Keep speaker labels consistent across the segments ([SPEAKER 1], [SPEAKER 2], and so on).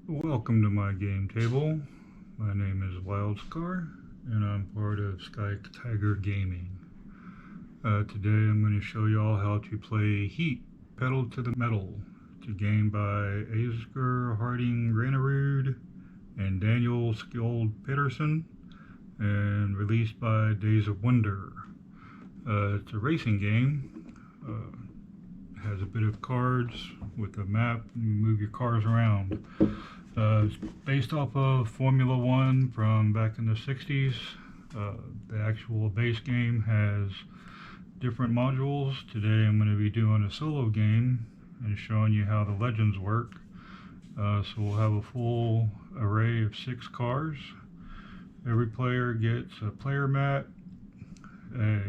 [SPEAKER 1] Welcome to my game table. My name is Wildscarr and I'm part of Checkered Gaming. Today I'm going to show you all how to play Heat, Pedal to the Metal. It's a game by Asger Harding Granerud and Daniel Skjold Peterson and released by Days of Wonder. It's a racing game. Has a bit of cards with a map. You move your cars around. It's based off of Formula One from back in the 60s. The actual base game has different modules. Today I'm going to be doing a solo game and showing you how the legends work. So we'll have a full array of 6 cars. Every player gets a player mat, a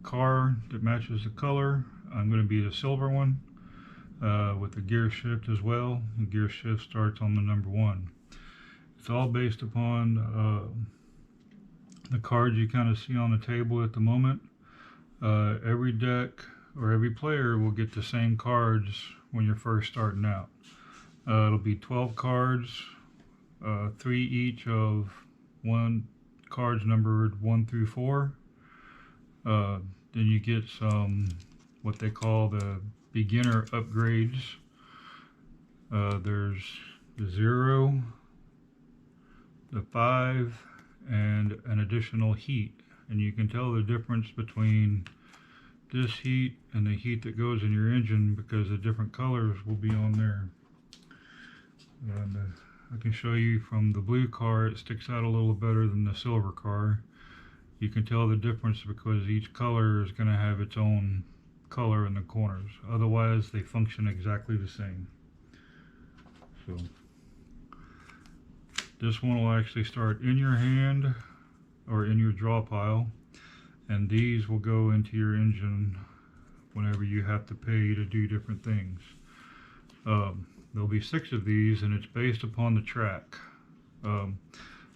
[SPEAKER 1] car that matches the color. I'm going to be the silver one with the gear shift as well. The gear shift starts on the number 1. It's all based upon the cards you kind of see on the table at the moment. Every deck or every player will get the same cards when you're first starting out. It'll be 12 cards, 3 each of cards numbered 1 through 4. Then you get some what they call the beginner upgrades. There's the 0, the 5, and an additional heat. And you can tell the difference between this heat and the heat that goes in your engine because the different colors will be on there. And I can show you from the blue car, it sticks out a little better than the silver car. You can tell the difference because each color is going to have its own color in the corners. Otherwise, they function exactly the same. So this one will actually start in your hand or in your draw pile, and these will go into your engine whenever you have to pay to do different things. There'll be 6 of these, and it's based upon the track.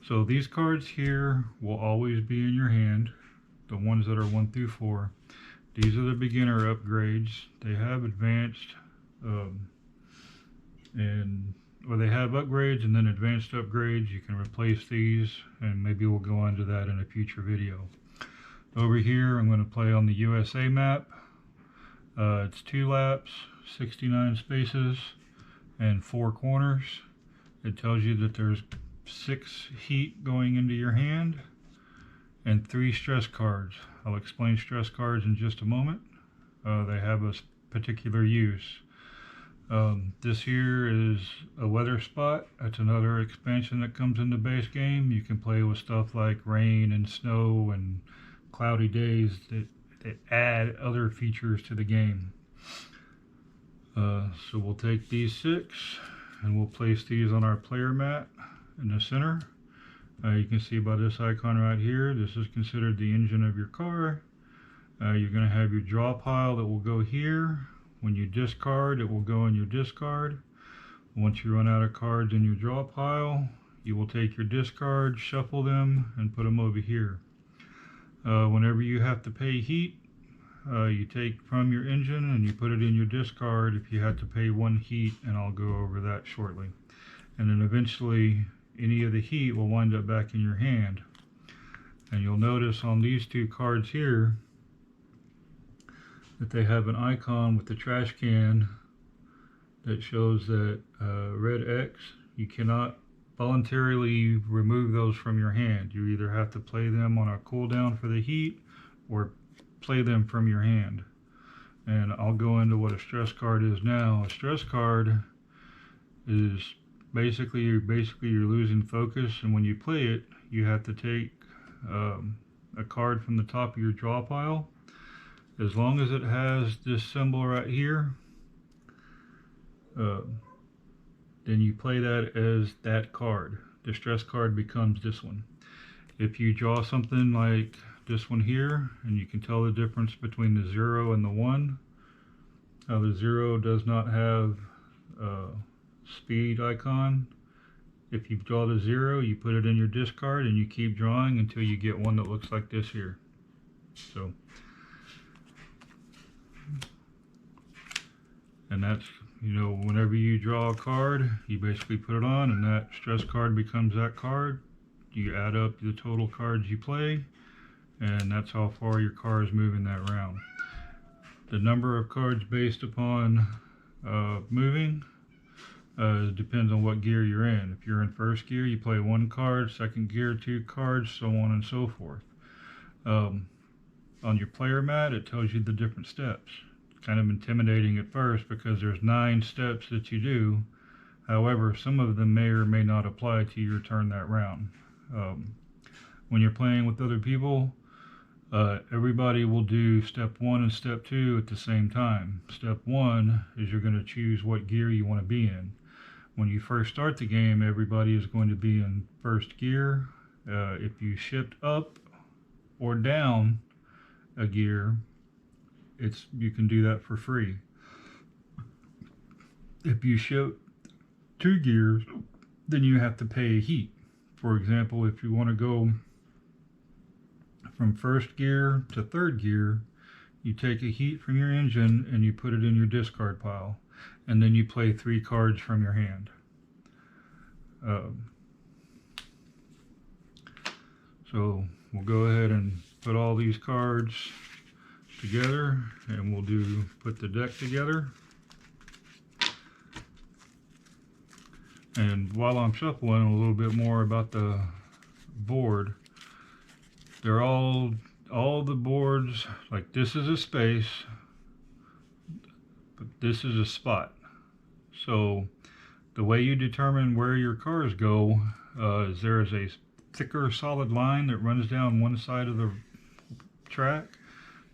[SPEAKER 1] So these cards here will always be in your hand, the ones that are 1 through 4. These are the beginner upgrades. They have advanced, they have upgrades and then advanced upgrades. You can replace these, and maybe we'll go into that in a future video. Over here, I'm going to play on the USA map. It's 2 laps, 69 spaces, and 4 corners. It tells you that there's 6 heat going into your hand and 3 stress cards. I'll explain stress cards in just a moment. They have a particular use. This here is a weather spot. That's another expansion that comes in the base game. You can play with stuff like rain and snow and cloudy days that add other features to the game. So we'll take these 6 and we'll place these on our player mat in the center. You can see by this icon right here, this is considered the engine of your car. You're going to have your draw pile that will go here. When you discard, it will go in your discard. Once you run out of cards in your draw pile, you will take your discards, shuffle them, and put them over here. Whenever you have to pay heat, you take from your engine and you put it in your discard if you had to pay 1 heat, and I'll go over that shortly. And then eventually any of the heat will wind up back in your hand. And you'll notice on these 2 cards here that they have an icon with the trash can that shows that red X. You cannot voluntarily remove those from your hand. You either have to play them on a cooldown for the heat or play them from your hand. And I'll go into what a stress card is now. A stress card is basically you're losing focus, and when you play it, you have to take a card from the top of your draw pile. As long as it has this symbol right here, then you play that as that card. The stress card becomes this one. If you draw something like this one here, and you can tell the difference between the 0 and the 1. The 0 does not have speed icon. If you draw the 0, you put it in your discard and you keep drawing until you get one that looks like this here. So, and You know, whenever you draw a card, you basically put it on, and that stress card becomes that card. You add up the total cards you play, and that's how far your car is moving that round. The number of cards based upon moving depends on what gear you're in. If you're in first gear, you play 1 card, second gear 2 cards, so on and so forth. On your player mat, it tells you the different steps. It's kind of intimidating at first because there's 9 steps that you do. However, some of them may or may not apply to your turn that round. When you're playing with other people, everybody will do step 1 and step 2 at the same time. Step 1 is you're going to choose what gear you want to be in. When you first start the game, everybody is going to be in first gear. If you shift up or down a gear, you can do that for free. If you shift 2 gears, then you have to pay a heat. For example, if you want to go from first gear to third gear, you take a heat from your engine and you put it in your discard pile, and then you play 3 cards from your hand. So we'll go ahead and put all these cards together, and we'll put the deck together. And while I'm shuffling a little bit more about the board, they're all the boards, like this is a space, but this is a spot. So the way you determine where your cars go is there is a thicker solid line that runs down one side of the track.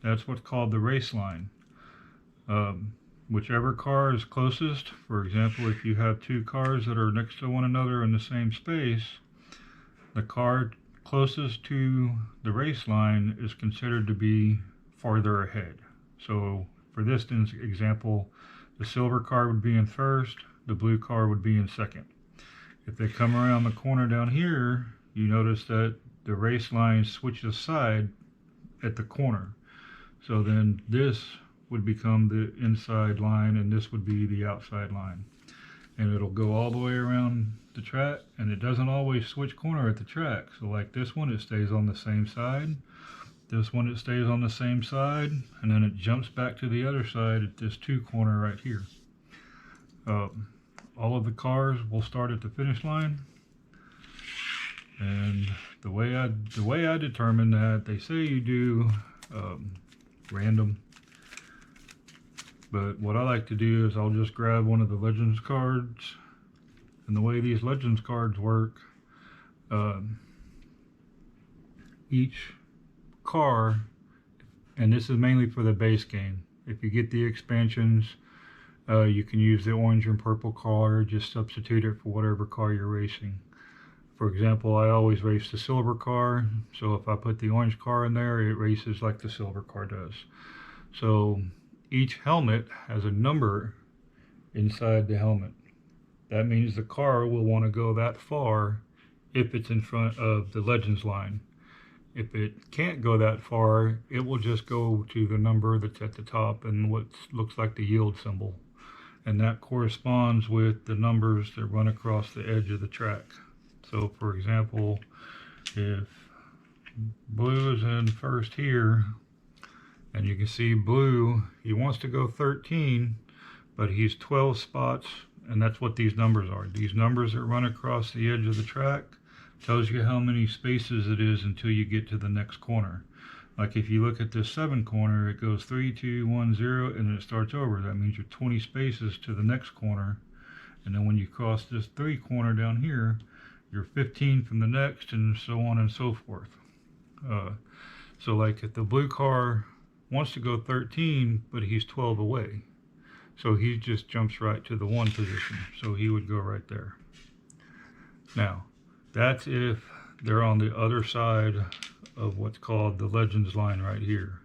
[SPEAKER 1] That's what's called the race line. Whichever car is closest, for example, if you have 2 cars that are next to one another in the same space, the car closest to the race line is considered to be farther ahead. So for this example, the silver car would be in first, the blue car would be in second. If they come around the corner down here, you notice that the race line switches side at the corner. So then this would become the inside line, and this would be the outside line. And it'll go all the way around the track, and it doesn't always switch corner at the track. So like this one, it stays on the same side. This one, it stays on the same side, and then it jumps back to the other side at this 2 corner right here. All of the cars will start at the finish line. And the way I determine that, they say you do random, but what I like to do is I'll just grab one of the Legends cards, and the way these Legends cards work, each car, and this is mainly for the base game. If you get the expansions, you can use the orange and purple car, just substitute it for whatever car you're racing. For example, I always race the silver car, so if I put the orange car in there, it races like the silver car does. So each helmet has a number inside the helmet. That means the car will want to go that far if it's in front of the Legends line. If it can't go that far, it will just go to the number that's at the top and what looks like the yield symbol. And that corresponds with the numbers that run across the edge of the track. So for example, if blue is in first here, and you can see blue, he wants to go 13, but he's 12 spots, and that's what these numbers are. These numbers that run across the edge of the track tells you how many spaces it is until you get to the next corner. Like if you look at this 7 corner, it goes 3, 2, 1, 0, and then it starts over. That means you're 20 spaces to the next corner. And then when you cross this 3 corner down here, you're 15 from the next, and so on and so forth. So like if the blue car wants to go 13, but he's 12 away, so he just jumps right to the 1 position, so he would go right there. Now that's if they're on the other side of what's called the Legends line right here.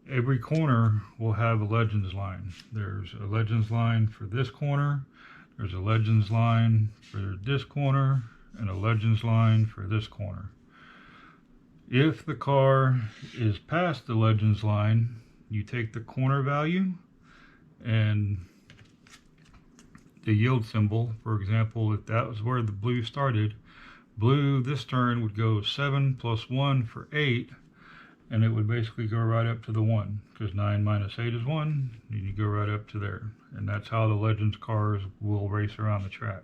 [SPEAKER 1] Every corner will have a Legends line. There's a Legends line for this corner, there's a Legends line for this corner, and a Legends line for this corner. If the car is past the Legends line, you take the corner value And the yield symbol, for example, if that was where the blue started, blue this turn would go 7 plus 1 for 8, and it would basically go right up to the 1, because 9 minus 8 is 1, and you go right up to there. And that's how the Legends cars will race around the track.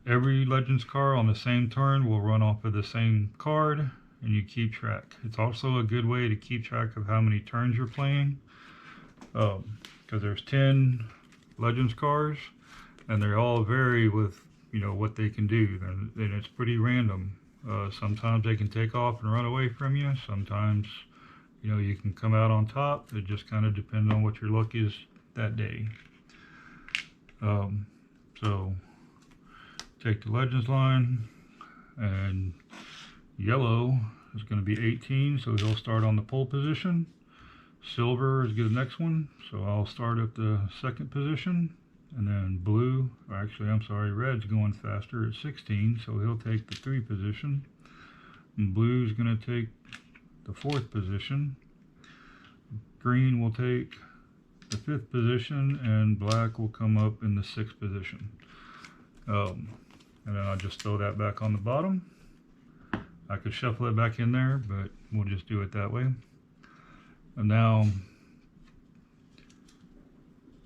[SPEAKER 1] Every Legends car on the same turn will run off of the same card, and you keep track. It's also a good way to keep track of how many turns you're playing, because there's 10 Legends cars, and they all vary with what they can do, and it's pretty random. Sometimes they can take off and run away from you. Sometimes you can come out on top. It just kind of depends on what your luck is that day. So take the Legends line, and yellow is going to be 18, so he'll start on the pole position. Silver is the next one, so I'll start at the second position. And then blue, or actually I'm sorry, red's going faster at 16, so he'll take the 3 position. And blue's going to take the 4th position. Green will take the 5th position, and black will come up in the 6th position. And then I'll just throw that back on the bottom. I could shuffle it back in there, but we'll just do it that way. And now,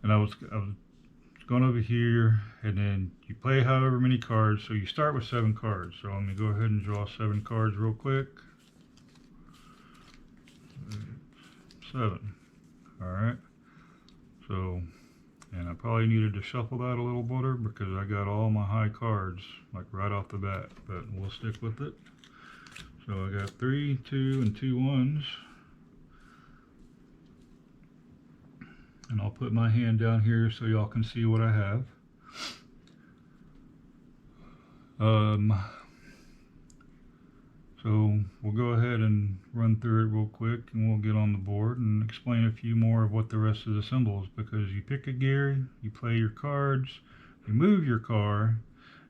[SPEAKER 1] I was going over here, and then you play however many cards. So you start with 7 cards. So I'm going to go ahead and draw 7 cards real quick. 7. Alright. So, and I probably needed to shuffle that a little better because I got all my high cards like right off the bat, but we'll stick with it. So I got 3, 2, and 2 1s. And I'll put my hand down here so y'all can see what I have. So we'll go ahead and run through it real quick, and we'll get on the board and explain a few more of what the rest of the symbols, because you pick a gear, you play your cards, you move your car,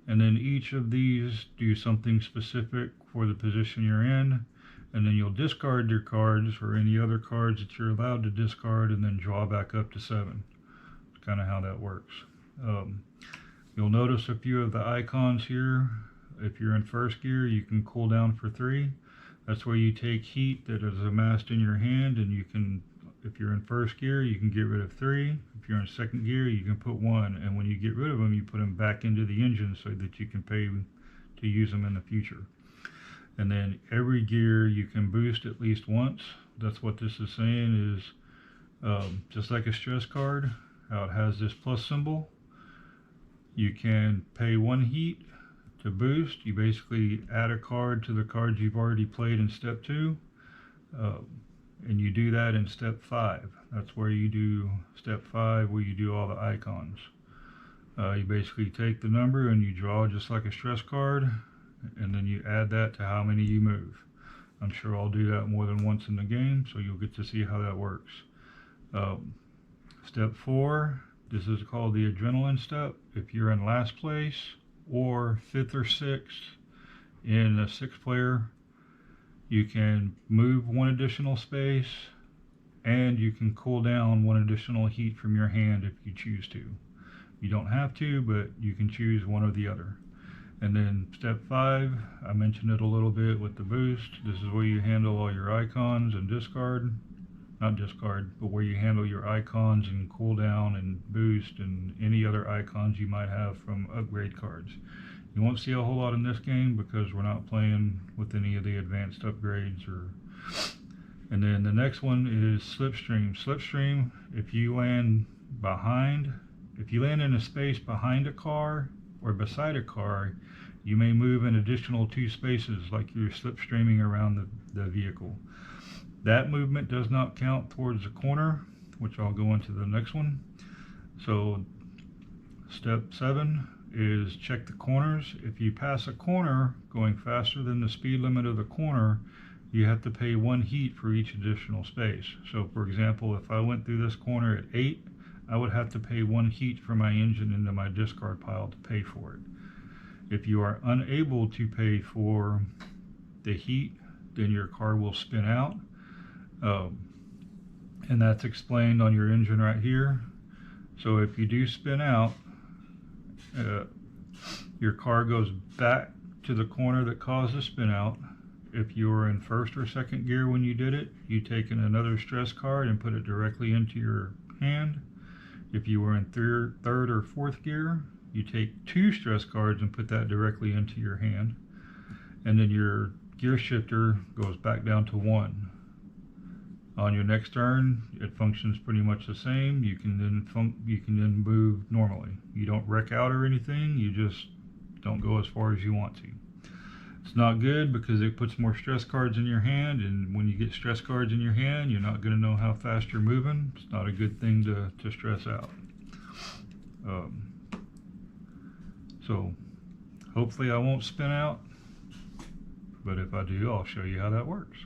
[SPEAKER 1] and then each of these do something specific for the position you're in. And then you'll discard your cards or any other cards that you're allowed to discard, and then draw back up to 7. That's kind of how that works. You'll notice a few of the icons here. If you're in first gear, you can cool down for 3. That's where you take heat that is amassed in your hand, and you can, if you're in first gear, you can get rid of 3. If you're in second gear, you can put 1. And when you get rid of them, you put them back into the engine so that you can pay to use them in the future. And then every gear you can boost at least once. That's what this is saying, is just like a stress card, how it has this plus symbol. You can pay 1 heat to boost. You basically add a card to the cards you've already played in step 2. And you do that in step 5. That's where you do step 5, where you do all the icons. You basically take the number and you draw just like a stress card, and then you add that to how many you move. I'm sure I'll do that more than once in the game, so you'll get to see how that works. Step 4, this is called the adrenaline step. If you're in last place or 5th or 6th in a 6-player, you can move 1 additional space, and you can cool down 1 additional heat from your hand if you choose to. You don't have to, but you can choose one or the other. And then step 5, I mentioned it a little bit with the boost. This is where you handle all your icons and discard. Not discard, but where you handle your icons and cool down and boost and any other icons you might have from upgrade cards. You won't see a whole lot in this game because we're not playing with any of the advanced upgrades. And then the next one is slipstream. Slipstream, if you land in a space behind a car or beside a car, you may move an additional 2 spaces, like you're slipstreaming around the vehicle. That movement does not count towards the corner, which I'll go into the next one. So step 7 is check the corners. If you pass a corner going faster than the speed limit of the corner, you have to pay 1 heat for each additional space. So for example, if I went through this corner at 8, I would have to pay 1 heat for my engine into my discard pile to pay for it. If you are unable to pay for the heat, then your car will spin out. And that's explained on your engine right here. So if you do spin out, your card goes back to the corner that caused the spin out. If you were in first or second gear when you did it, you take in another stress card and put it directly into your hand. If you were in third or fourth gear, you take 2 stress cards and put that directly into your hand. And then your gear shifter goes back down to 1. On your next turn, it functions pretty much the same. You can then move normally. You don't wreck out or anything. You just don't go as far as you want to. It's not good because it puts more stress cards in your hand, and when you get stress cards in your hand, you're not going to know how fast you're moving. It's not a good thing to stress out. So hopefully I won't spin out, but if I do, I'll show you how that works.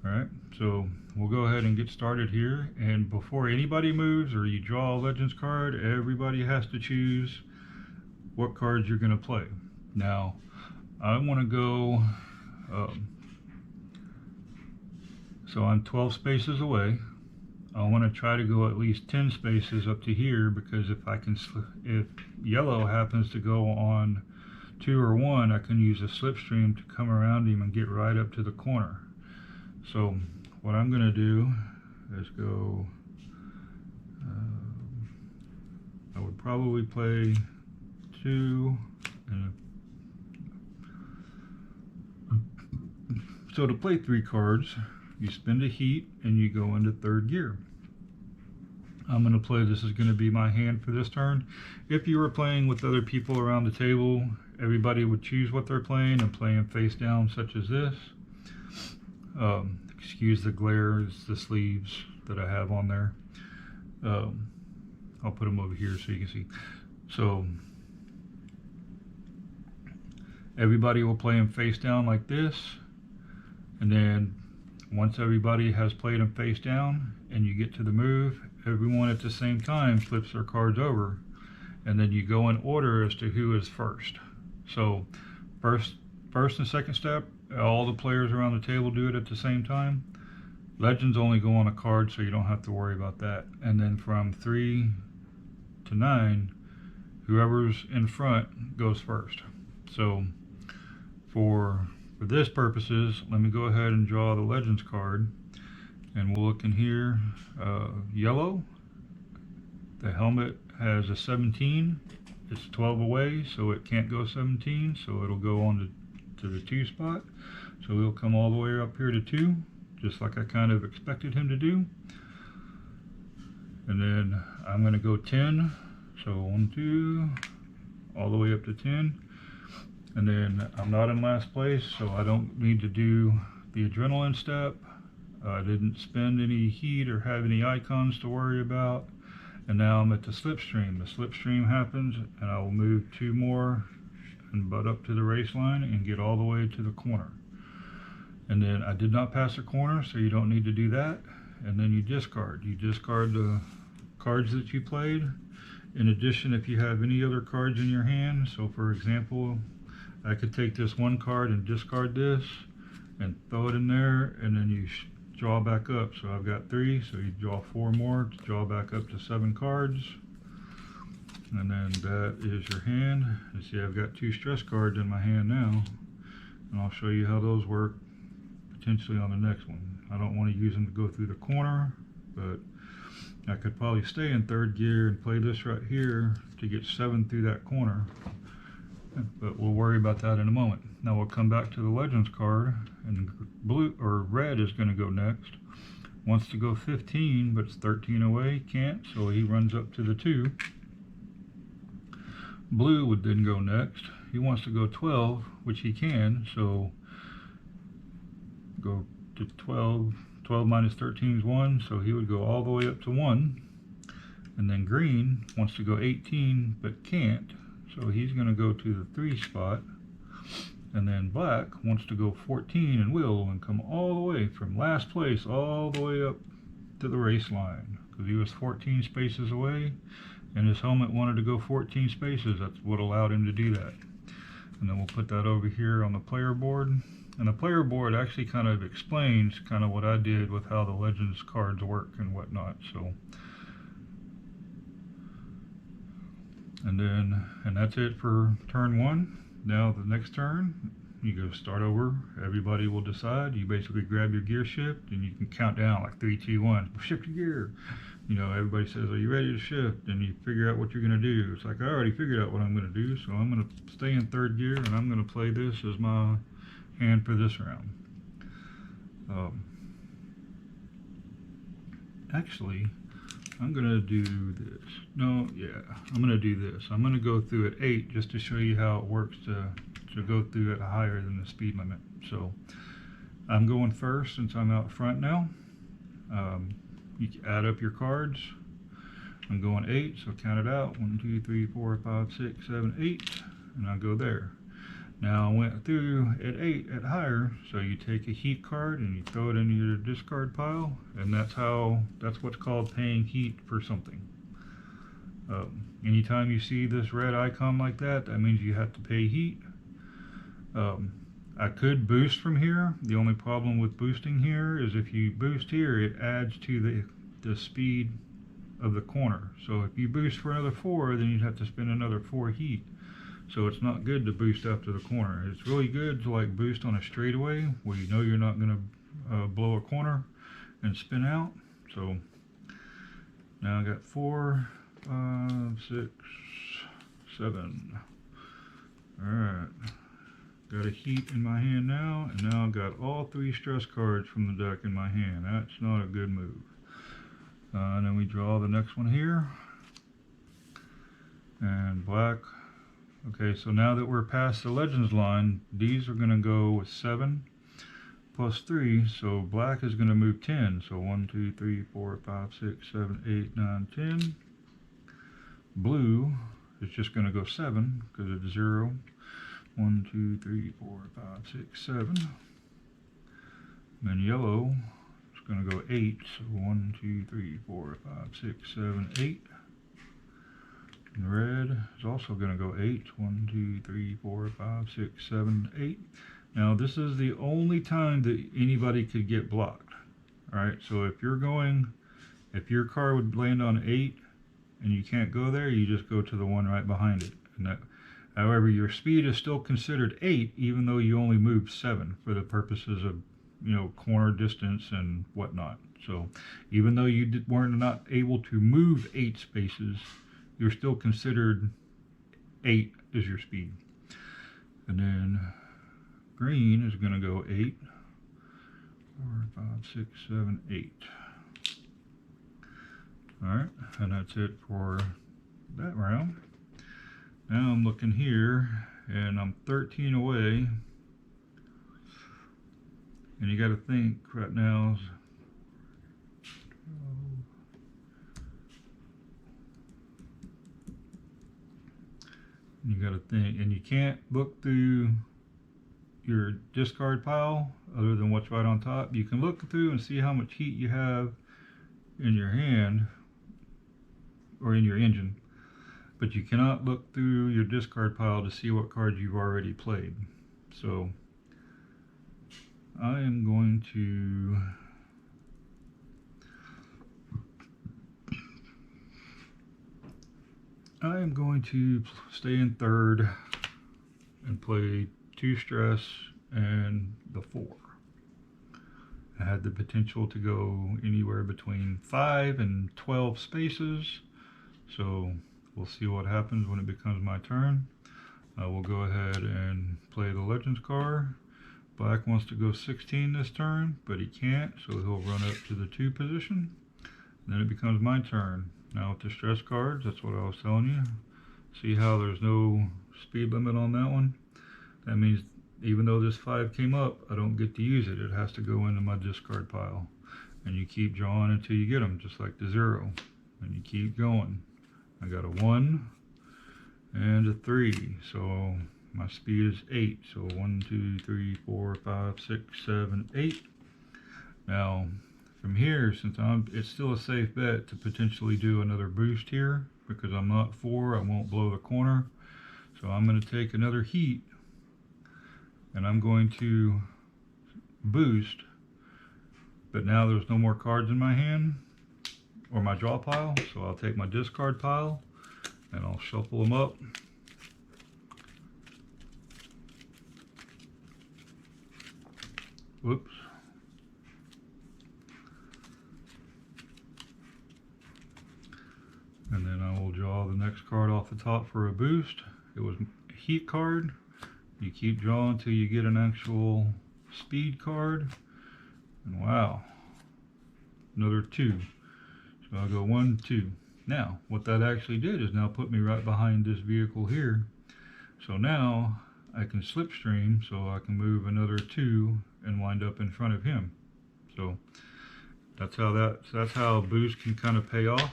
[SPEAKER 1] Alright, so we'll go ahead and get started here, and before anybody moves or you draw a Legends card, everybody has to choose what cards you're going to play. Now, I want to go, so I'm 12 spaces away. I want to try to go at least 10 spaces up to here, because if yellow happens to go on 2 or 1, I can use a slipstream to come around him and get right up to the corner. So what I'm going to do is go, I would probably play 2, and so to play 3 cards, you spend a heat and you go into third gear. I'm going to play, this is going to be my hand for this turn. If you were playing with other people around the table, everybody would choose what they're playing and play them face down, such as this. Excuse the glare, it's the sleeves that I have on there. I'll put them over here so you can see. So everybody will play them face down like this, and then once everybody has played them face down and you get to the move, everyone at the same time flips their cards over, and then you go in order as to who is first. So first and second step, all the players around the table do it at the same time. Legends only go on a card, so you don't have to worry about that. And then from 3 to 9, whoever's in front goes first. So for this purposes, let me go ahead and draw the Legends card, and we'll look in here. Yellow, the helmet has a 17. It's 12 away, so it can't go 17, so it'll go on to the 2 spot. So he'll come all the way up here to 2, just like I kind of expected him to do. And then I'm going to go 10, so 1, 2, all the way up to 10. And then I'm not in last place, so I don't need to do the adrenaline step. I didn't spend any heat or have any icons to worry about. And now I'm at the slipstream. The slipstream happens, and I will move 2 more and butt up to the race line and get all the way to the corner. And then I did not pass the corner, so you don't need to do that. And then you discard. You discard the cards that you played. In addition, if you have any other cards in your hand, so for example, I could take this 1 card and discard this and throw it in there, and then you draw back up. So I've got 3, so you draw 4 more to draw back up to 7 cards. And then that is your hand. You see I've got 2 stress cards in my hand now, and I'll show you how those work potentially on the next one. I don't want to use them to go through the corner, but I could probably stay in third gear and play this right here to get 7 through that corner. But we'll worry about that in a moment. Now we'll come back to the Legends card, and blue or red is going to go next. Wants to go 15, but it's 13 away, can't, so he runs up to the 2. Blue would then go next. He wants to go 12, which he can, so go to 12. 12 minus 13 is 1, so he would go all the way up to 1. And then green wants to go 18, but can't, so he's going to go to the 3 spot. And then black wants to go 14 and will, and come all the way from last place all the way up to the race line, because he was 14 spaces away and his helmet wanted to go 14 spaces. That's what allowed him to do that. And then we'll put that over here on the player board. And the player board actually kind of explains kind of what I did with how the Legends cards work and whatnot. So And that's it for turn one. Now the next turn, you go start over. Everybody will decide. You basically grab your gear shift and you can count down like 3, 2, 1. Shift your gear. You know, everybody says, "Are you ready to shift?" And you figure out what you're going to do. It's like, I already figured out what I'm going to do, so I'm going to stay in third gear and I'm going to play this as my hand for this round. Actually, I'm going to do this. No, yeah, I'm going to do this. I'm going to go through at 8 just to show you how it works to go through at higher than the speed limit. So I'm going first since I'm out front now. You can add up your cards. I'm going 8, so count it out. 1, 2, 3, 4, 5, 6, 7, 8, and I'll go there. Now I went through at 8 at higher, so you take a heat card and you throw it into your discard pile, and that's what's called paying heat for something. Anytime you see this red icon like that, that means you have to pay heat. I could boost from here. The only problem with boosting here is if you boost here, it adds to the speed of the corner. So if you boost for another 4, then you'd have to spend another 4 heat. So it's not good to boost after the corner. It's really good to like boost on a straightaway where you know you're not going to blow a corner and spin out. So now I got 4, 5, 6, 7. Alright. Got a heat in my hand now, and now I've got all 3 stress cards from the deck in my hand. That's not a good move. And then we draw the next one here. And black. Okay, so now that we're past the Legends line, these are going to go with 7 plus 3, so black is going to move 10. So 1, 2, 3, 4, 5, 6, 7, 8, 9, 10. Blue is just going to go 7 because it's 0. 1, 2, 3, 4, 5, 6, 7. And then yellow is going to go 8. So 1, 2, 3, 4, 5, 6, 7, 8. And red is also going to go 8. 1, 2, 3, 4, 5, 6, 7, 8. Now this is the only time that anybody could get blocked. Alright, so if your car would land on 8 and you can't go there, you just go to the one right behind it. And however, your speed is still considered 8 even though you only moved 7 for the purposes of, you know, corner distance and whatnot. So even though you weren't not able to move 8 spaces, you're still considered 8 is your speed. And then green is going to go 8, 4, 5, 6, 7, 8. Alright, and that's it for that round. Now I'm looking here, and I'm 13 away. And you got to think right now. You got to think, and you can't look through your discard pile other than what's right on top. You can look through and see how much heat you have in your hand or in your engine, but you cannot look through your discard pile to see what cards you've already played. So I am going to stay in third and play 2 stress and the 4. I had the potential to go anywhere between 5 and 12 spaces, so we'll see what happens when it becomes my turn. I will go ahead and play the Legends card. Black wants to go 16 this turn, but he can't, so he'll run up to the 2 position. Then it becomes my turn. Now with the stress cards, that's what I was telling you. See how there's no speed limit on that one? That means even though this 5 came up, I don't get to use it. It has to go into my discard pile. And you keep drawing until you get them, just like the 0. And you keep going. I got a 1 and a 3. So my speed is 8. So 1, 2, 3, 4, 5, 6, 7, 8. Now from here, since it's still a safe bet to potentially do another boost here, because I'm not 4, I won't blow the corner. So I'm going to take another heat, and I'm going to boost, but now there's no more cards in my hand or my draw pile, so I'll take my discard pile And I'll shuffle them up. Whoops. And then I will draw the next card off the top for a boost. It was a heat card. You keep drawing until you get an actual speed card. And wow, another 2. So I'll go 1, 2. Now, what that actually did is now put me right behind this vehicle here. So now I can slipstream, so I can move another 2 and wind up in front of him. So that's how a boost can kind of pay off.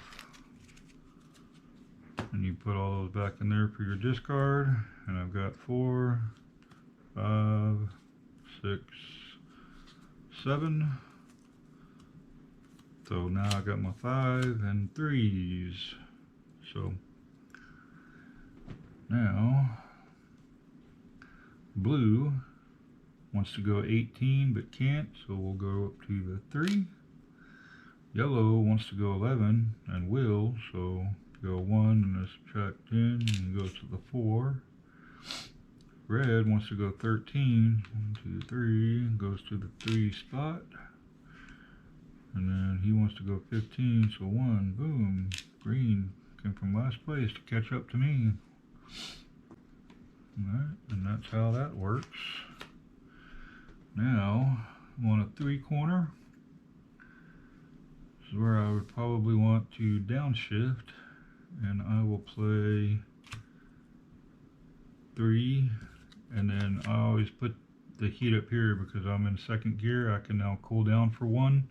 [SPEAKER 1] And you put all those back in there for your discard. And I've got 4, 5, 6, 7. So now I got my 5 and 3s. So now blue wants to go 18 but can't, so we'll go up to the 3. Yellow wants to go 11 and will, so go 1 and subtract 10 and go to the 4. Red wants to go 13, 1, 2, 3, goes to the 3 spot. And then he wants to go 15, so 1, boom. Green came from last place to catch up to me. Alright, and that's how that works. Now, I'm on a 3 corner. This is where I would probably want to downshift. And I will play 3, and then I always put the heat up here because I'm in 2nd gear. I can now cool down for 1.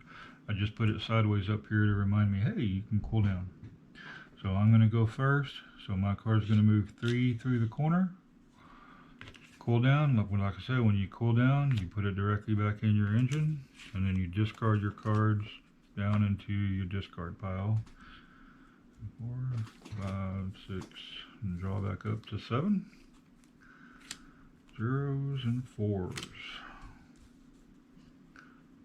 [SPEAKER 1] I just put it sideways up here to remind me, hey, you can cool down. So I'm going to go first. So my card's going to move 3 through the corner. Cool down. Like I said, when you cool down, you put it directly back in your engine, and then you discard your cards down into your discard pile. 4, 5, 6, and draw back up to 7. 0s and 4s.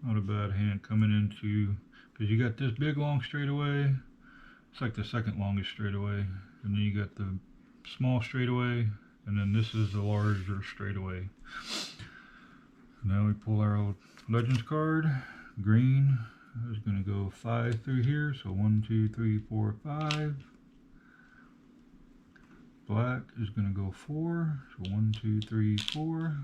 [SPEAKER 1] Not a bad hand coming into, because you got this big long straightaway. It's like the 2nd longest straightaway, and then you got the small straightaway, and then this is the larger straightaway. Now we pull our Legends card. Green is going to go 5 through here, so 1, 2, 3, 4, 5. Black is going to go 4, so 1, 2, 3, 4.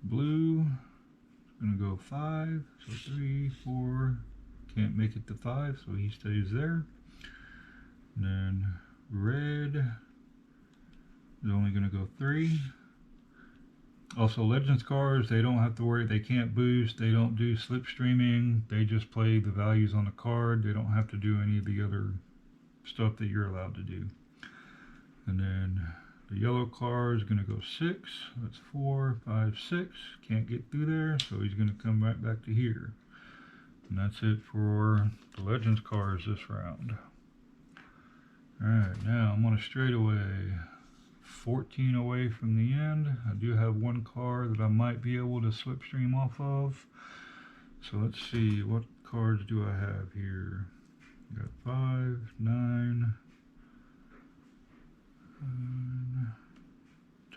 [SPEAKER 1] Blue is going to go 5, so 3, 4. Can't make it to 5, so he stays there. And then red is only going to go 3. Also, Legends cards, they don't have to worry, they can't boost, they don't do slipstreaming, they just play the values on the card. They don't have to do any of the other stuff that you're allowed to do. And then the yellow card is going to go 6, that's 4, 5, 6, can't get through there, so he's going to come right back to here. And that's it for the Legends cards this round. Alright, now I'm on a straightaway. 14 away from the end. I do have 1 car that I might be able to slipstream off of. So let's see, what cards do I have here? I got 5, 9,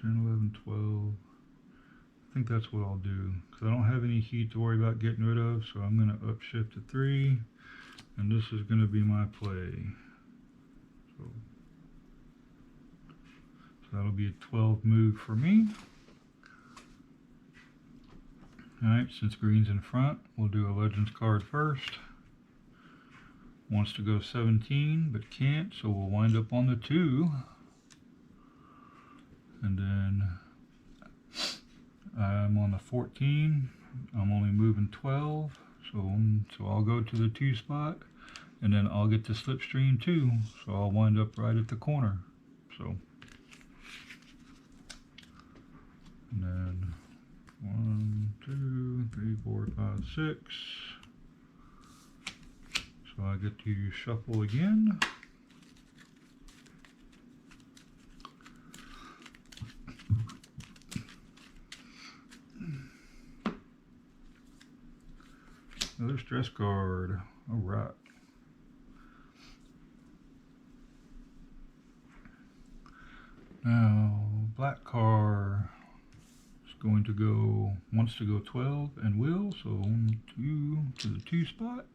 [SPEAKER 1] 10, 11, 12. I think that's what I'll do, because I don't have any heat to worry about getting rid of, so I'm going to upshift to 3, and this is going to be my play. So that'll be a 12 move for me. Alright, since green's in front, we'll do a Legends card first. Wants to go 17, but can't, so we'll wind up on the 2. And then I'm on the 14. I'm only moving 12, so I'll go to the 2 spot, and then I'll get to slipstream 2, so I'll wind up right at the corner. So, and then 1, 2, 3, 4, 5, 6. So I get to shuffle again. Another stress card. All right. Now, black car is going to go, wants to go 12 and will, so 1, 2 to the 2 spot.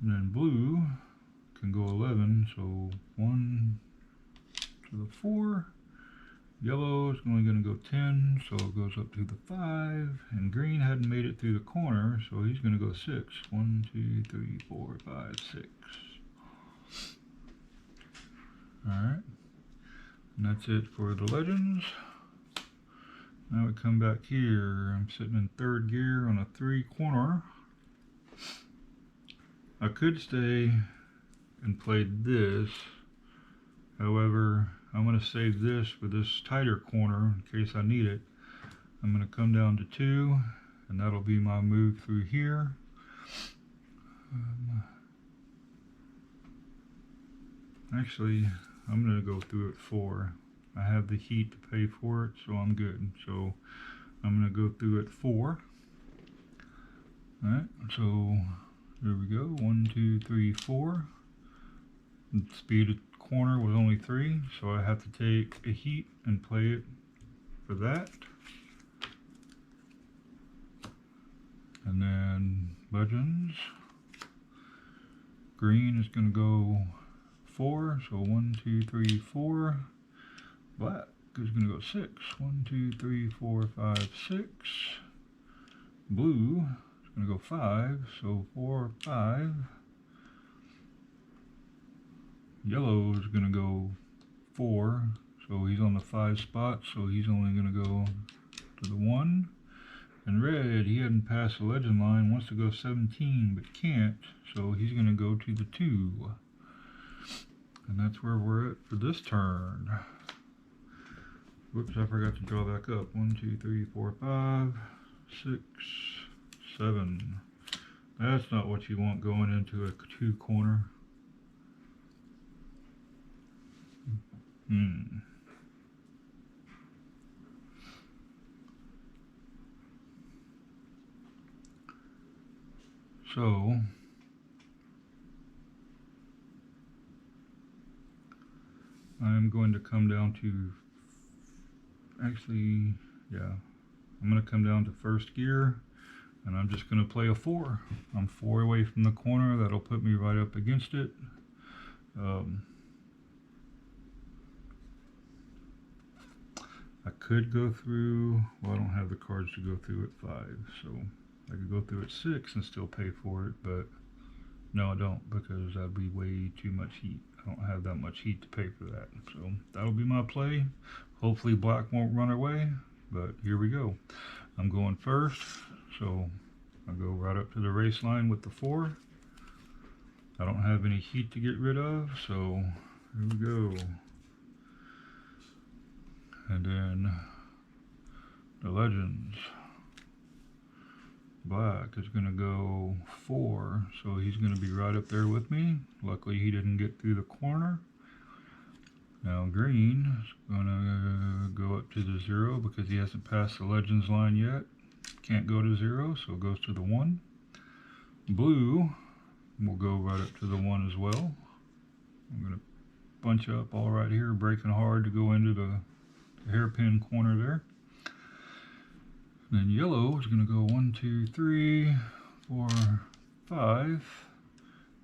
[SPEAKER 1] And then blue can go 11, so 1 to the 4. Yellow is only going to go 10, so it goes up to the 5. And green hadn't made it through the corner, so he's going to go 6. 1, 2, 3, 4, 5, 6. Alright. And that's it for the legends. Now we come back here. I'm sitting in 3rd gear on a 3 corner. I could stay and play this. However, I'm going to save this for this tighter corner in case I need it. I'm going to come down to 2, and that'll be my move through here. Actually, I'm going to go through at 4. I have the heat to pay for it, so I'm good. So I'm going to go through at 4. Alright, so there we go. 1, 2, 3, 4. The speed of the corner was only 3, so I have to take a heat and play it for that. And then legends. Green is going to go 4, so 1, 2, 3, 4. Black is going to go 6. 1, 2, 3, 4, 5, 6. Blue is going to go 5, so 4, 5. Yellow is going to go 4, so he's on the 5 spot, so he's only going to go to the 1. And red, he hadn't passed the legend line, wants to go 17, but can't, so he's going to go to the 2. And that's where we're at for this turn. Whoops, I forgot to draw back up. 1, 2, 3, 4, 5, 6, 7. That's not what you want going into a 2 corner. So I'm going to come down to, actually, yeah, I'm going to come down to 1st gear, and I'm just going to play a 4. I'm 4 away from the corner. That'll put me right up against it. I could go through, well, I don't have the cards to go through at 5, so I could go through at 6 and still pay for it, but no, I don't, because that'd be way too much heat. I don't have that much heat to pay for that, so that'll be my play. Hopefully black won't run away, but here we go. I'm going first, so I'll go right up to the race line with the 4. I don't have any heat to get rid of, so here we go. And then the legends. Black is going to go 4, so he's going to be right up there with me. Luckily he didn't get through the corner. Now green is going to go up to the 0 because he hasn't passed the legends line yet. Can't go to 0, so it goes to the 1. Blue will go right up to the 1 as well. I'm going to bunch up all right here, breaking hard to go into the hairpin corner there. And then yellow is going to go 1, 2, 3, 4, 5,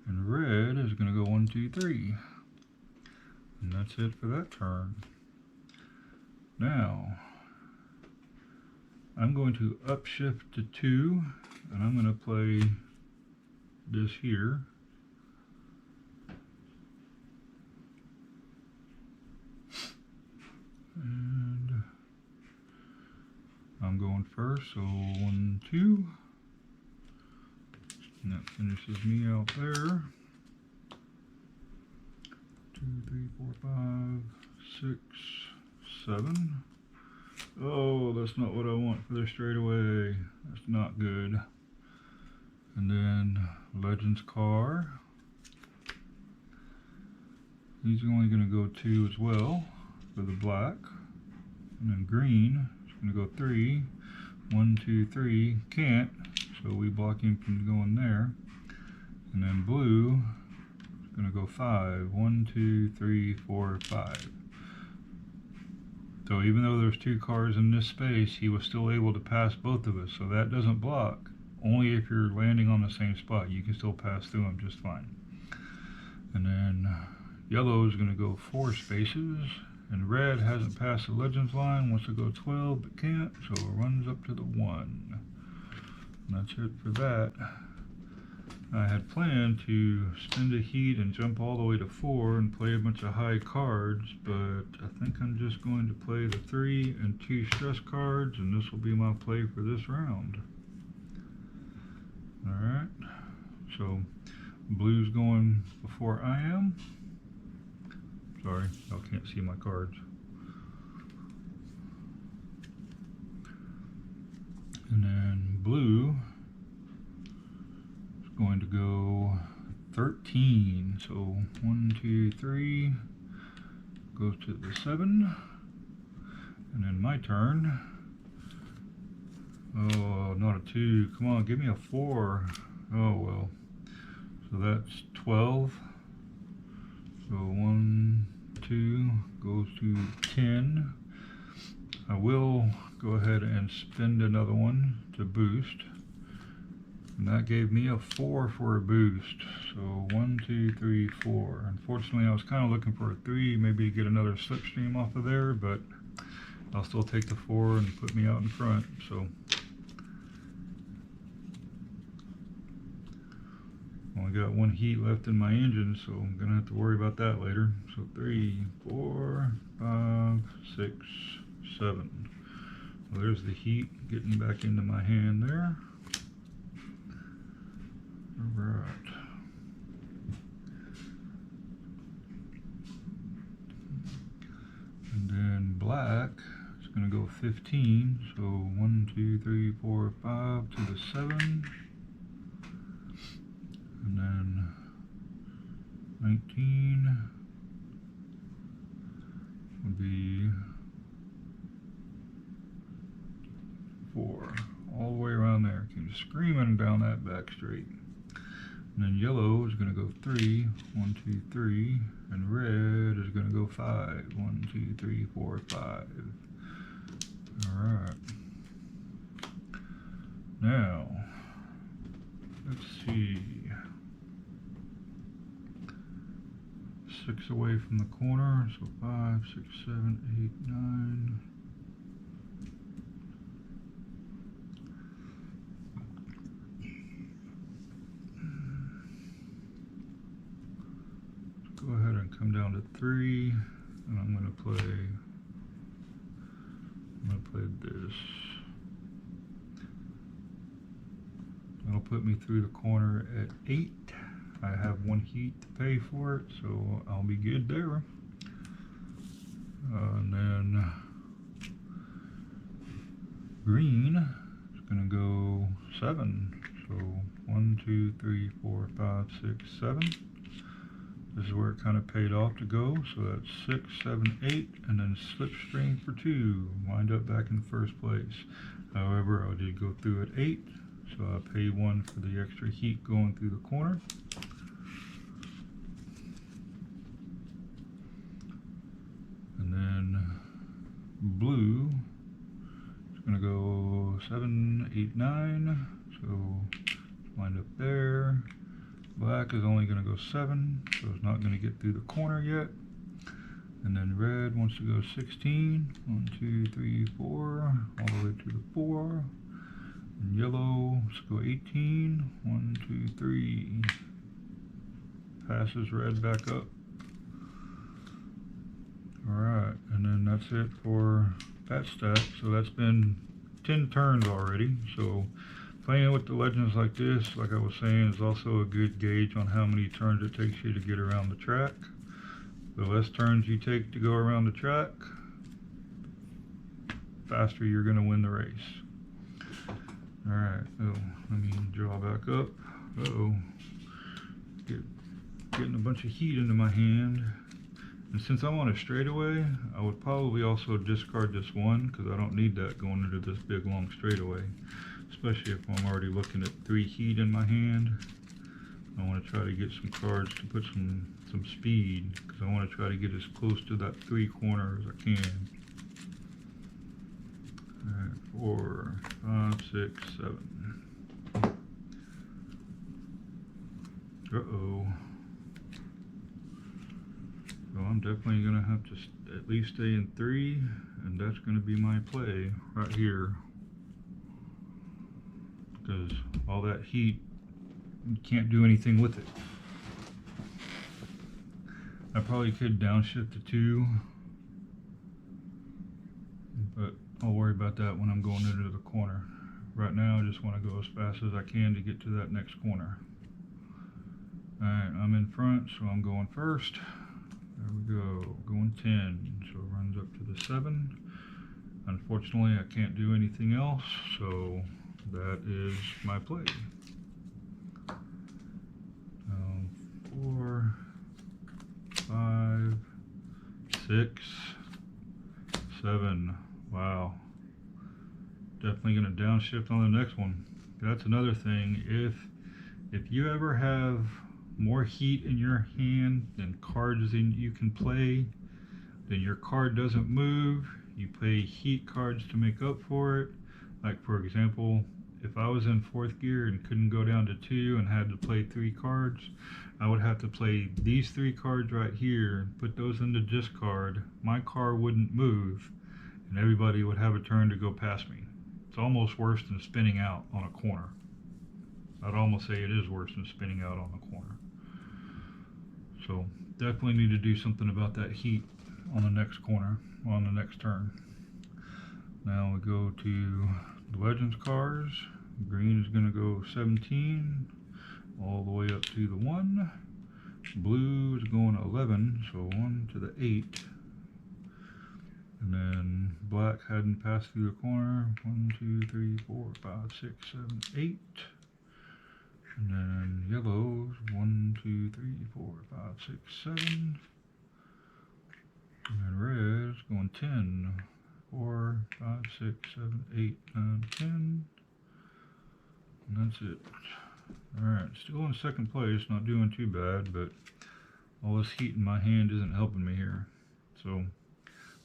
[SPEAKER 1] and red is going to go 1, 2, 3. And that's it for that turn. Now, I'm going to upshift to 2, and I'm going to play this here. And I'm going first, so 1, 2. And that finishes me out there. 2, 3, 4, 5, 6, 7. Oh, that's not what I want for the straightaway. That's not good. And then Legends Car. He's only going to go 2 as well for the black. And then green is going to go 3. 1, 2, 3. Can't, so we block him from going there. And then blue is going to go 5. 1, 2, 3, 4, 5. So even though there's two cars in this space, he was still able to pass both of us. So that doesn't block. Only if you're landing on the same spot, you can still pass through him just fine. And then yellow is going to go 4 spaces, and red hasn't passed the legends line, wants to go 12 but can't, so it runs up to the 1. And that's it for that. I had planned to spend a heat and jump all the way to 4 and play a bunch of high cards, but I think I'm just going to play the 3 and 2 stress cards, and this will be my play for this round. Alright, so blue's going before I am. Sorry, I can't see my cards. And then blue is going to go 13. So 1, 2, 3 goes to the 7. And then my turn. Oh, not a 2. Come on, give me a 4. Oh well. So that's 12. So 1, 2 goes to 10. I will go ahead and spend another one to boost. And that gave me a 4 for a boost. So 1, 2, 3, 4. Unfortunately, I was kind of looking for a 3, maybe get another slipstream off of there, but I'll still take the 4 and put me out in front. So only got 1 heat left in my engine, so I'm gonna have to worry about that later. So 3, 4, 5, 6, 7. Well, there's the heat getting back into my hand there. Alright. And then black is gonna go 15. So 1, 2, 3, 4, 5 to the 7. And then 19 would be 4. All the way around there. Came screaming down that back straight. And then yellow is going to go 3. 1, 2, 3. And red is going to go 5. 1, 2, 3, 4, 5. Alright. Now, let's see. 6 away from the corner, so 5, 6, 7, 8, 9. Let's go ahead and come down to 3, and I'm going to play this. That'll put me through the corner at 8. I have 1 heat to pay for it, so I'll be good there. And then green is going to go 7. So 1, 2, 3, 4, 5, 6, 7. This is where it kind of paid off to go. So that's 6, 7, 8, and then slipstream for 2. Wind up back in first place. However, I did go through at 8, so I paid 1 for the extra heat going through the corner. And then blue is going to go 7, 8, 9. So wind up there. Black is only going to go 7, so it's not going to get through the corner yet. And then red wants to go 16. 1, 2, 3, 4, all the way to the 4. And yellow, let's go 18. 1, 2, 3. Passes red back up. Alright, and then that's it for that stat. So that's been 10 turns already. So playing with the legends like this, like I was saying, is also a good gauge on how many turns it takes you to get around the track. The less turns you take to go around the track, faster you're going to win the race. Alright, so let me draw back up. Uh-oh. Getting a bunch of heat into my hand. And since I'm on a straightaway, I would probably also discard this 1, because I don't need that going into this big long straightaway. Especially if I'm already looking at 3 heat in my hand. I want to try to get some cards to put some speed, because I want to try to get as close to that 3 corner as I can. Alright, 4, 5, 6, 7. Uh-oh. So I'm definitely going to have to at least stay in 3, and that's going to be my play right here. Because all that heat, you can't do anything with it. I probably could downshift to 2, but I'll worry about that when I'm going into the corner. Right now I just want to go as fast as I can to get to that next corner. Alright, I'm in front, so I'm going first. There we go, going 10, so it runs up to the 7. Unfortunately, I can't do anything else, so that is my play. 4, 5, 6, 7. Wow. Definitely going to downshift on the next one. That's another thing. If you ever have more heat in your hand than cards than you can play, then your card doesn't move. You play heat cards to make up for it. Like for example, if I was in 4th gear and couldn't go down to 2 and had to play 3 cards, I would have to play these 3 cards right here, put those in the discard. My car wouldn't move, and everybody would have a turn to go past me. It's almost worse than spinning out on a corner. I'd almost say it is worse than spinning out on the corner. So definitely need to do something about that heat on the next corner, on the next turn. Now we go to the Legends cars. Green is going to go 17 all the way up to the 1. Blue is going 11, so 1 to the 8. And then black hadn't passed through the corner. 1, 2, 3, 4, 5, 6, 7, 8. And then yellows 1, 2, 3, 4, 5, 6, 7. And then red's going 10. 4, 5, 6, 7, 8, 9, 10. And that's it. Alright, still in 2nd place, not doing too bad, but all this heat in my hand isn't helping me here. So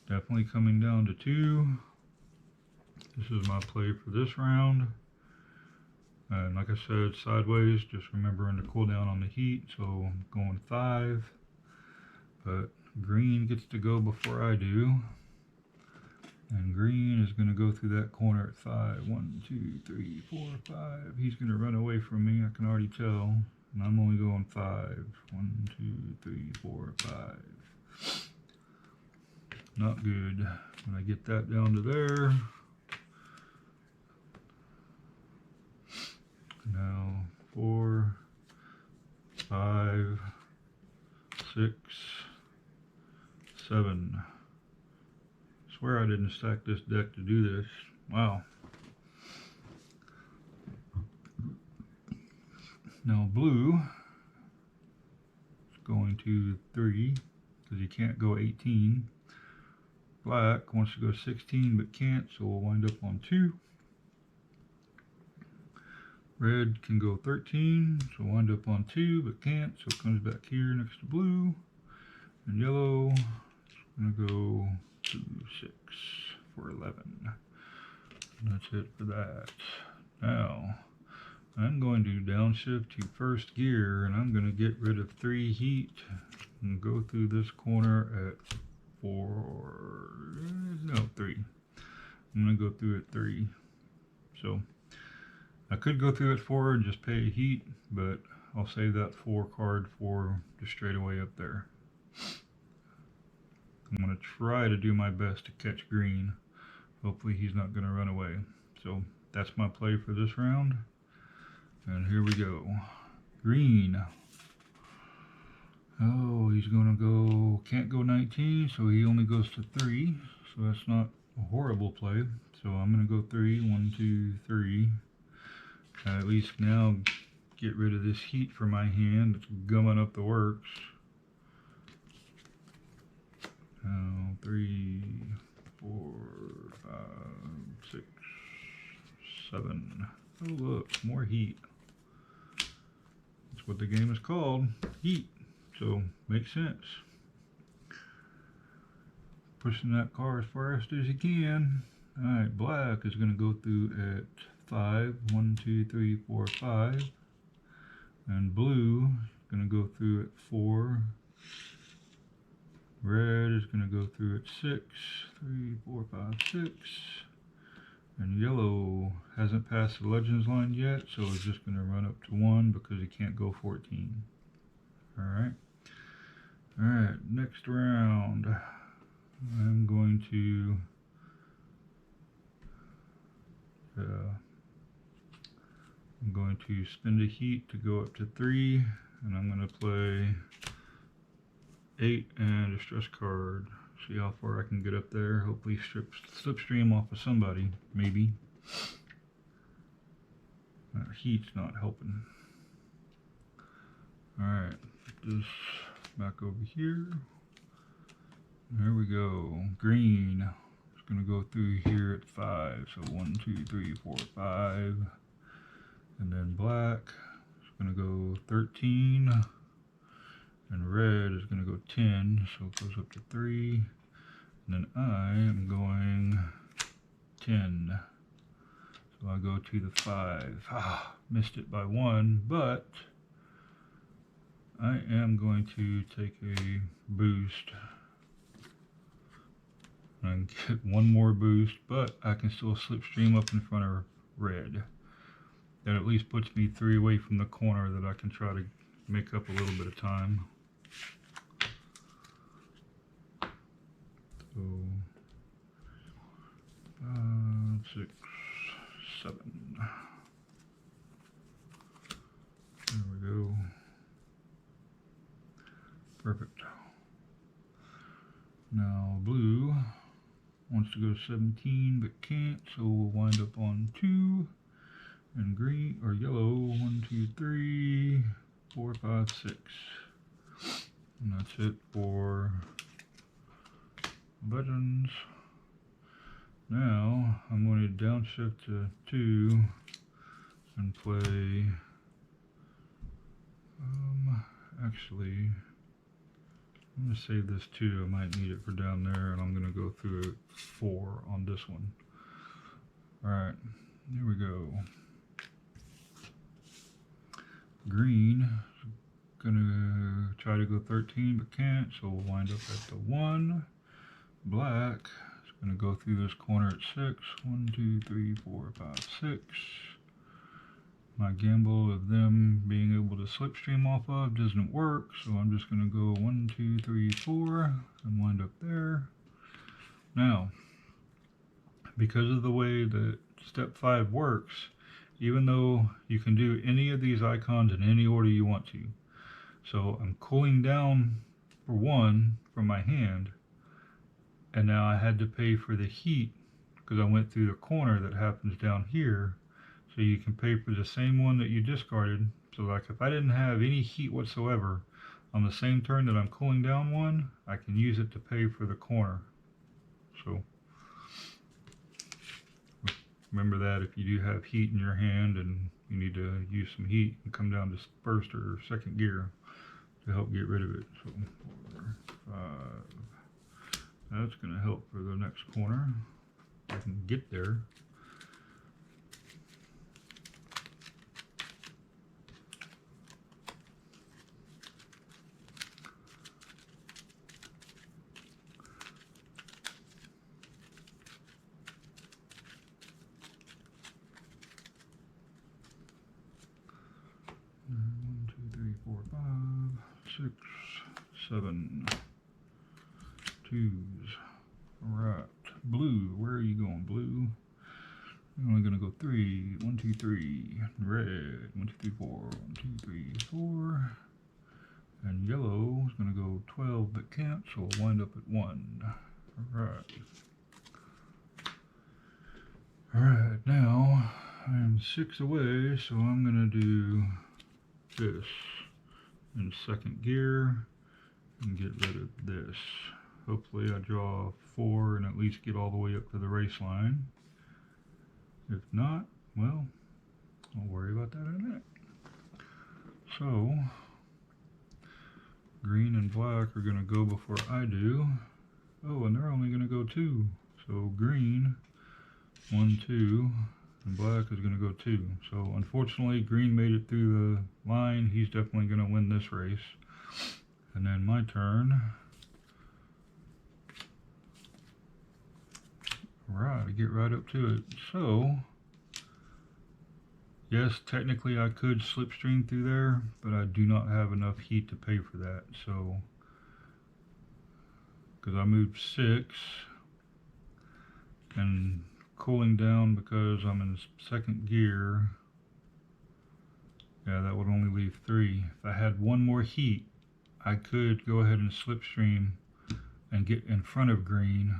[SPEAKER 1] definitely coming down to 2. This is my play for this round. And like I said, sideways, just remembering to cool down on the heat, so I'm going 5. But green gets to go before I do. And green is going to go through that corner at 5. 1, 2, 3, 4, 5. He's going to run away from me, I can already tell. And I'm only going 5. 1, 2, 3, 4, 5. Not good. When I get that down to there. Now 4, 5, 6, 7. Swear I didn't stack this deck to do this. Wow. Now blue is going to 3 because he can't go 18. Black wants to go 16 but can't, so we'll wind up on 2. Red can go 13, so we'll wind up on 2 but can't, so it comes back here next to blue. And yellow is going to go 2, 6 for 11. And that's it for that. Now, I'm going to downshift to 1st gear, and I'm going to get rid of 3 heat and go through this corner at 3. I'm going to go through at 3. So, I could go through at 4 and just pay heat, but I'll save that 4 card for just straight away up there. I'm going to try to do my best to catch green. Hopefully he's not going to run away. So that's my play for this round. And here we go. Green. Oh, he's going to go, can't go 19, so he only goes to 3. So that's not a horrible play. So I'm going to go 3. 1, 2, 3. At least now get rid of this heat from my hand. It's gumming up the works. 3, 4, 5, 6, 7. Oh look, more heat. That's what the game is called, heat. So makes sense. Pushing that car as fast as you can. Alright, black is going to go through at 5. 1, 2, 3, 4, 5. And blue is going to go through at 4. Red is going to go through at 6. 3, 4, 5, 6. And yellow hasn't passed the legends line yet, so it's just going to run up to 1 because it can't go 14. Alright. Alright, next round. I'm going to spend a heat to go up to 3, and I'm going to play 8 and a stress card. See how far I can get up there. Hopefully slipstream off of somebody, maybe. Heat's not helping. Alright, put this back over here. There we go. Green is going to go through here at 5. So 1, 2, 3, 4, 5. And then black is going to go 13. And red is going to go 10. So it goes up to 3. And then I am going 10. So I go to the 5. Missed it by 1, but I am going to take a boost and get one more boost, but I can still slipstream up in front of red. That at least puts me 3 away from the corner that I can try to make up a little bit of time. So 6, 7. There we go. Perfect. Now blue wants to go 17 but can't, so we'll wind up on 2. And green or yellow, 1, 2, 3, 4, 5, 6. And that's it for legends. Now I'm going to downshift to 2 and play. Actually, I'm going to save this 2. I might need it for down there, and I'm going to go through 4 on this one. Alright, here we go. Green is going to try to go 13 but can't, so we'll wind up at the 1. Black is going to go through this corner at 6. 1, 2, 3, 4, 5, 6. My gamble of them being able to slipstream off of doesn't work, so I'm just going to go 1, 2, 3, 4 and wind up there. Now, because of the way that step 5 works, even though you can do any of these icons in any order you want to. So I'm cooling down for 1 from my hand, and now I had to pay for the heat because I went through the corner that happens down here. So you can pay for the same one that you discarded. So like if I didn't have any heat whatsoever, on the same turn that I'm cooling down 1, I can use it to pay for the corner. So remember that if you do have heat in your hand and you need to use some heat, and come down to first or second gear to help get rid of it. So 4, 5. That's going to help for the next corner. I can get there. One, 2, 3, 4, 5, 6, 7. 2s. Alright. Blue, where are you going, blue? I'm only gonna go 3. 1, 2, 3. Red. 1, 2, 3, 4. 1, 2, 3, 4. And yellow is gonna go 12 but can't, so we'll wind up at 1. Alright. Alright, now I am 6 away, so I'm gonna do this in second gear and get rid of this. Hopefully I draw 4 and at least get all the way up to the race line. If not, well, I'll worry about that in a minute. So, green and black are going to go before I do. Oh, and they're only going to go 2. So green 1, 2, and black is going to go 2. So unfortunately, green made it through the line. He's definitely going to win this race. And then my turn. Alright, I get right up to it. So, yes, technically I could slipstream through there, but I do not have enough heat to pay for that. So, because I moved 6, and cooling down because I'm in second gear, yeah, that would only leave 3. If I had one more heat, I could go ahead and slipstream and get in front of green,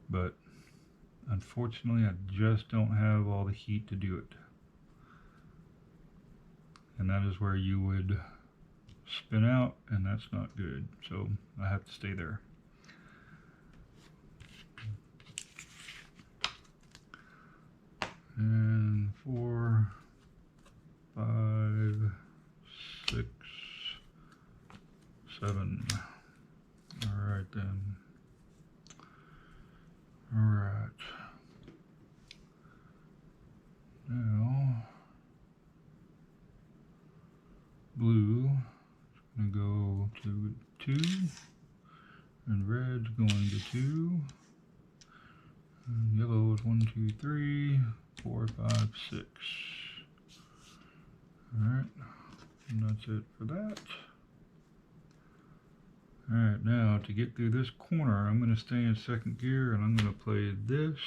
[SPEAKER 1] but unfortunately I just don't have all the heat to do it. And that is where you would spin out, and that's not good, so I have to stay there. And 4, 5, 6, 7. Alright then. Alright. Now, blue is going to go to 2, and red's going to 2, and yellow is 1, 2, 3, 4, 5, 6. Alright, and that's it for that. Alright, now to get through this corner, I'm going to stay in second gear and I'm going to play this.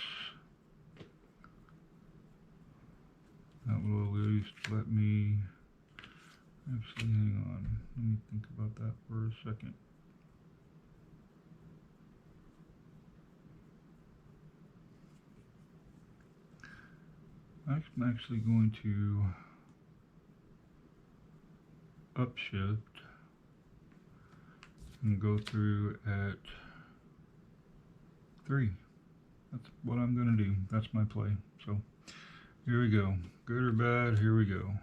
[SPEAKER 1] That will at least let me, actually hang on, let me think about that for a second. I'm actually going to upshift and go through at 3. That's what I'm going to do. That's my play. So here we go. Good or bad, here we go.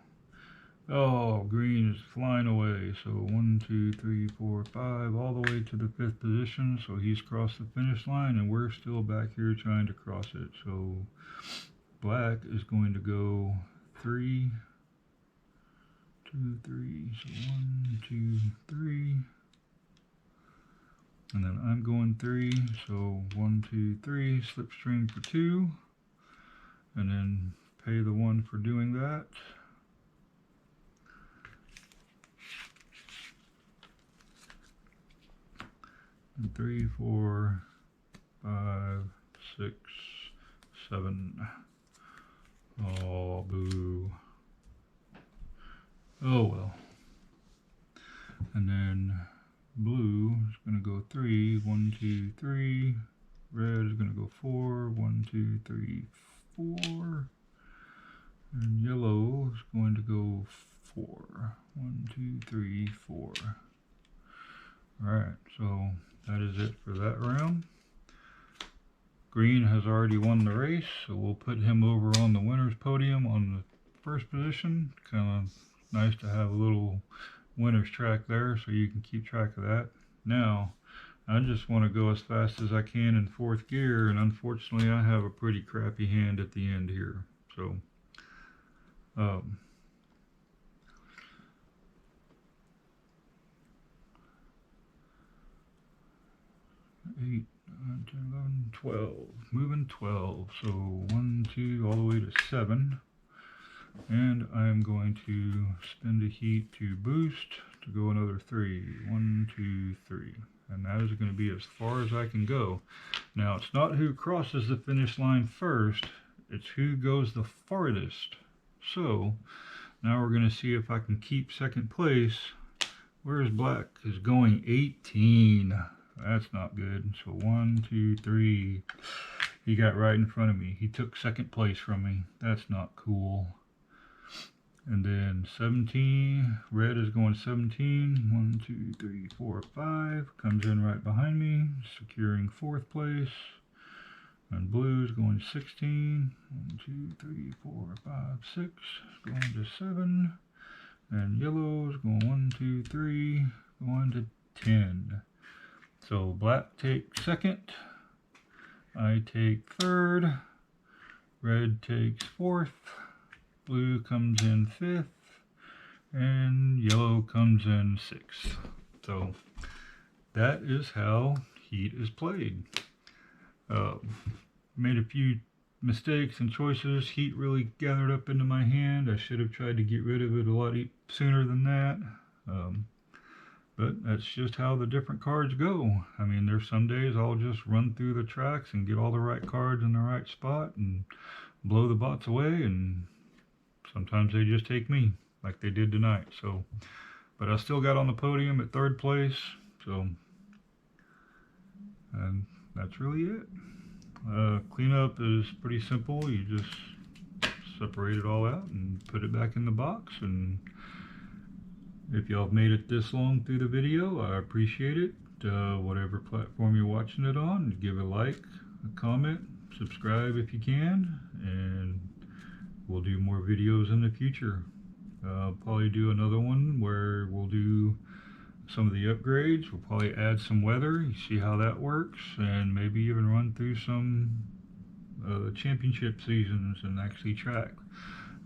[SPEAKER 1] Oh, green is flying away. So 1, 2, 3, 4, 5, all the way to the 5th position. So he's crossed the finish line and we're still back here trying to cross it. So black is going to go 3, 2, 3. So 1, 2, 3. And then I'm going 3. So 1, 2, 3. Slipstream for 2. And then pay the 1 for doing that. And 3, 4, 5, 6, 7. Oh, boo. Oh well. And then blue is going to go 3, 1, 2, 3. Red is going to go 4, 1, 2, 3, 4. And yellow is going to go 4, 1, 2, 3, 4. Alright, so that is it for that round. Green has already won the race, so we'll put him over on the winner's podium on the first position. Kind of nice to have a little winner's track there so you can keep track of that. Now, I just want to go as fast as I can in 4th gear, and unfortunately I have a pretty crappy hand at the end here. So, 8, 9, 10, 11, 12. Moving 12. So 1, 2, all the way to 7. And I'm going to spend a heat to boost to go another 3. 1, 2, 3. And that is going to be as far as I can go. Now, it's not who crosses the finish line first, it's who goes the farthest. So, now we're going to see if I can keep second place. Where's black? Is going 18. That's not good. So 1, 2, 3. He got right in front of me. He took second place from me. That's not cool. And then 17, red is going 17, 1, 2, 3, 4, 5, comes in right behind me, securing 4th place. And blue is going 16, 1, 2, 3, 4, 5, 6, going to 7. And yellow is going 1, 2, 3, going to 10. So black takes second. I take third, red takes fourth, blue comes in fifth, and yellow comes in sixth. So that is how Heat is played. Made a few mistakes and choices. Heat really gathered up into my hand. I should have tried to get rid of it a lot sooner than that. But that's just how the different cards go. I mean, there's some days I'll just run through the tracks and get all the right cards in the right spot and blow the bots away, and sometimes they just take me, like they did tonight. So, but I still got on the podium at third place, so, and that's really it. Cleanup is pretty simple. You just separate it all out and put it back in the box, and if y'all have made it this long through the video, I appreciate it. Whatever platform you're watching it on, give a like, a comment, subscribe if you can, and we'll do more videos in the future. I'll probably do another one where we'll do some of the upgrades. We'll probably add some weather, you see how that works, and maybe even run through some championship seasons and actually track.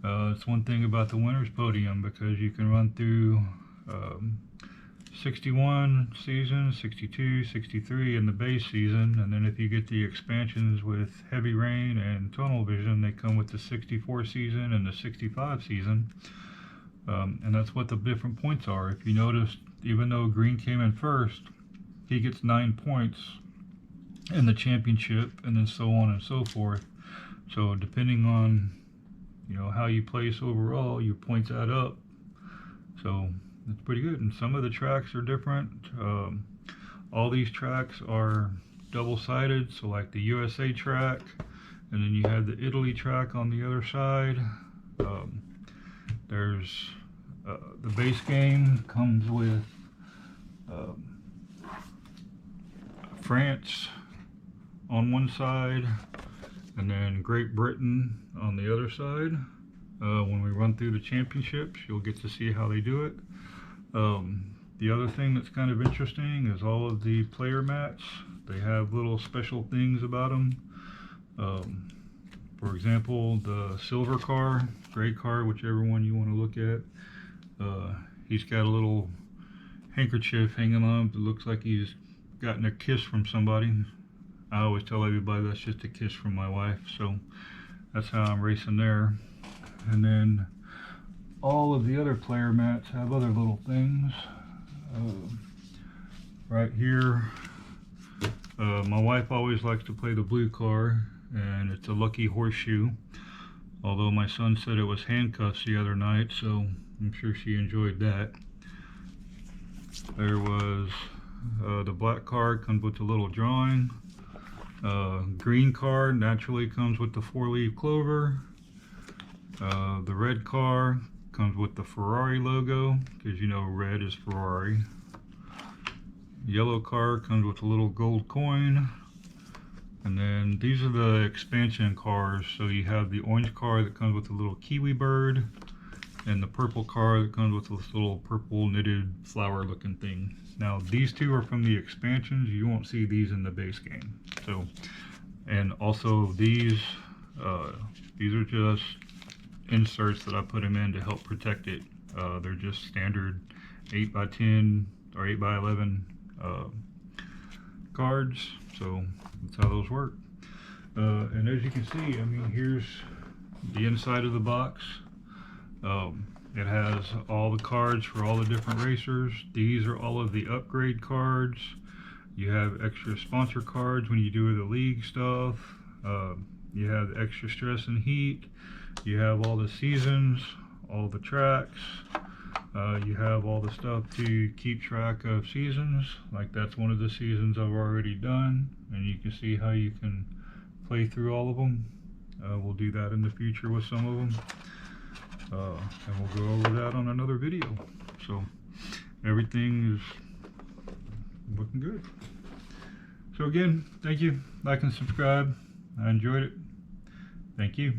[SPEAKER 1] It's one thing about the winner's podium, because you can run through 61 season, 62, 63 in the base season, and then if you get the expansions with heavy rain and tunnel vision, they come with the 64 season and the 65 season. And that's what the different points are. If you notice, even though green came in first, he gets 9 points in the championship, and then so on and so forth. So depending on, you know, how you place overall, your points add up. So it's pretty good. And some of the tracks are different. All these tracks are double-sided, so like the USA track, and then you have the Italy track on the other side. There's the base game comes with France on one side, and then Great Britain on the other side. When we run through the championships, you'll get to see how they do it. The other thing that's kind of interesting is all of the player mats. They have little special things about them. For example, the silver car, gray car, whichever one you want to look at, he's got a little handkerchief hanging on him that looks like he's gotten a kiss from somebody. I always tell everybody that's just a kiss from my wife, so that's how I'm racing there. And then all of the other player mats have other little things. Right here, my wife always likes to play the blue car, and it's a lucky horseshoe, although my son said it was handcuffs the other night, so I'm sure she enjoyed that. There was the black card, comes with a little drawing. Green card naturally comes with the 4-leaf clover. The red car comes with the Ferrari logo, because you know red is Ferrari. Yellow car comes with a little gold coin. And then these are the expansion cars. So you have the orange car that comes with a little kiwi bird, and the purple car that comes with this little purple knitted flower looking thing. Now these two are from the expansions. You won't see these in the base game. So, and also these are just inserts that I put them in to help protect it. They're just standard 8x10 or 8x11 cards. So that's how those work. And as you can see, I mean, here's the inside of the box. It has all the cards for all the different racers. These are all of the upgrade cards. You have extra sponsor cards when you do the league stuff. You have the extra stress and heat. You have all the seasons, all the tracks. You have all the stuff to keep track of seasons. Like that's one of the seasons I've already done, and you can see how you can play through all of them. We'll do that in the future with some of them. And we'll go over that on another video. So everything is looking good. So again, thank you. Like and subscribe. I enjoyed it. Thank you.